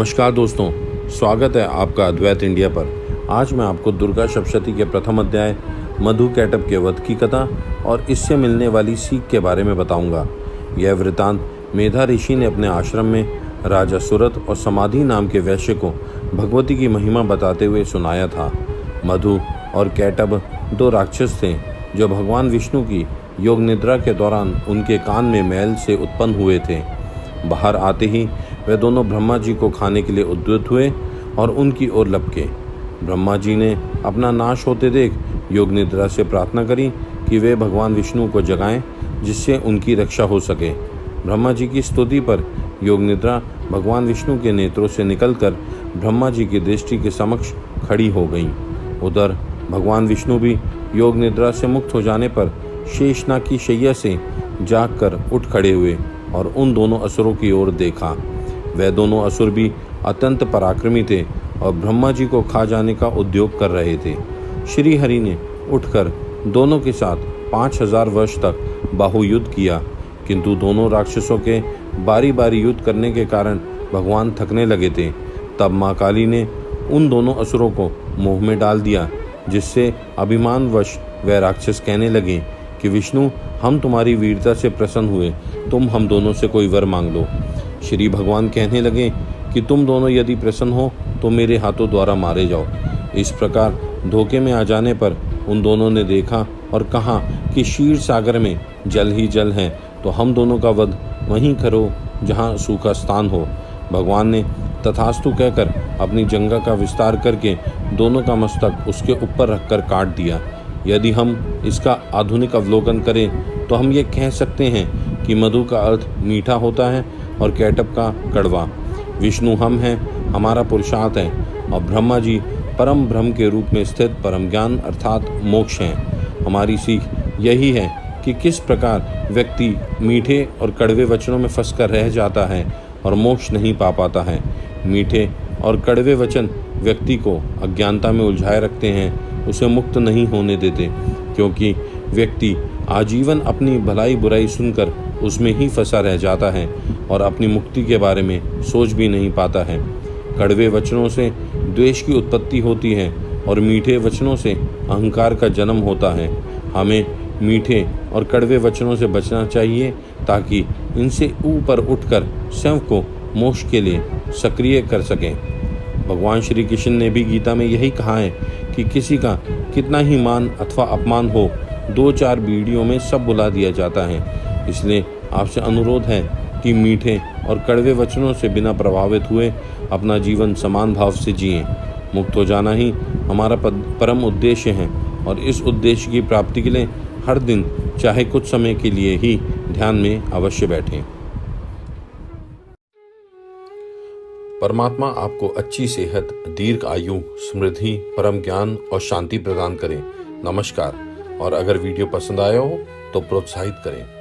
नमस्कार दोस्तों, स्वागत है आपका अद्वैत इंडिया पर। आज मैं आपको दुर्गा सप्तशती के प्रथम अध्याय मधु कैटभ के वध की कथा और इससे मिलने वाली सीख के बारे में बताऊंगा। यह वृतांत मेधा ऋषि ने अपने आश्रम में राजा सुरत और समाधि नाम के वैश्य को भगवती की महिमा बताते हुए सुनाया था। मधु और कैटभ दो राक्षस थे जो भगवान विष्णु की योग निद्रा के दौरान उनके कान में मैल से उत्पन्न हुए थे। बाहर आते ही वे दोनों ब्रह्मा जी को खाने के लिए उद्युत हुए और उनकी ओर लपके। ब्रह्मा जी ने अपना नाश होते देख योग निद्रा से प्रार्थना करी कि वे भगवान विष्णु को जगाएं जिससे उनकी रक्षा हो सके। ब्रह्मा जी की स्तुति पर योग निद्रा भगवान विष्णु के नेत्रों से निकलकर ब्रह्मा जी की दृष्टि के समक्ष खड़ी हो गई। उधर भगवान विष्णु भी योग निद्रा से मुक्त हो जाने पर शेषनाग की शैया से जागकर उठ खड़े हुए और उन दोनों असुरों की ओर देखा। वह दोनों असुर भी अत्यंत पराक्रमी थे और ब्रह्मा जी को खा जाने का उद्योग कर रहे थे। श्री हरि ने उठकर दोनों के साथ 5000 वर्ष तक बाहुयुद्ध किया, किंतु दोनों राक्षसों के बारी बारी युद्ध करने के कारण भगवान थकने लगे थे। तब माँ काली ने उन दोनों असुरों को मोह में डाल दिया, जिससे अभिमानवश वह राक्षस कहने लगे कि विष्णु, हम तुम्हारी वीरता से प्रसन्न हुए, तुम हम दोनों से कोई वर मांग लो। श्री भगवान कहने लगे कि तुम दोनों यदि प्रसन्न हो तो मेरे हाथों द्वारा मारे जाओ। इस प्रकार धोखे में आ जाने पर उन दोनों ने देखा और कहा कि क्षीर सागर में जल ही जल है, तो हम दोनों का वध वहीं करो जहाँ सूखा स्थान हो। भगवान ने तथास्तु कहकर अपनी जंघा का विस्तार करके दोनों का मस्तक उसके ऊपर रखकर काट दिया। यदि हम इसका आधुनिक अवलोकन करें तो हम ये कह सकते हैं कि मधु का अर्थ मीठा होता है और कैटभ का कड़वा। विष्णु हम हैं, हमारा पुरुषार्थ है, और ब्रह्मा जी परम ब्रह्म के रूप में स्थित परम ज्ञान अर्थात मोक्ष हैं। हमारी सीख यही है कि किस प्रकार व्यक्ति मीठे और कड़वे वचनों में फंसकर रह जाता है और मोक्ष नहीं पा पाता है। मीठे और कड़वे वचन व्यक्ति को अज्ञानता में उलझाए रखते हैं, उसे मुक्त नहीं होने देते, क्योंकि व्यक्ति आजीवन अपनी भलाई बुराई सुनकर उसमें ही फंसा रह जाता है और अपनी मुक्ति के बारे में सोच भी नहीं पाता है। कड़वे वचनों से द्वेष की उत्पत्ति होती है और मीठे वचनों से अहंकार का जन्म होता है। हमें मीठे और कड़वे वचनों से बचना चाहिए ताकि इनसे ऊपर उठकर स्वयं को मोक्ष के लिए सक्रिय कर सकें। भगवान श्री कृष्ण ने भी गीता में यही कहा है कि किसी का कितना ही मान अथवा अपमान हो, 2-4 बीड़ियों में सब बुला दिया जाता है। इसलिए आपसे अनुरोध है कि मीठे और कड़वे वचनों से बिना प्रभावित हुए अपना जीवन समान भाव से जिएं। मुक्त हो जाना ही हमारा परम उद्देश्य है और इस उद्देश्य की प्राप्ति के लिए हर दिन चाहे कुछ समय के लिए ही ध्यान में अवश्य बैठें। परमात्मा आपको अच्छी सेहत, दीर्घ आयु, समृद्धि, परम ज्ञान और शांति प्रदान करें। नमस्कार। और अगर वीडियो पसंद आया हो तो प्रोत्साहित करें।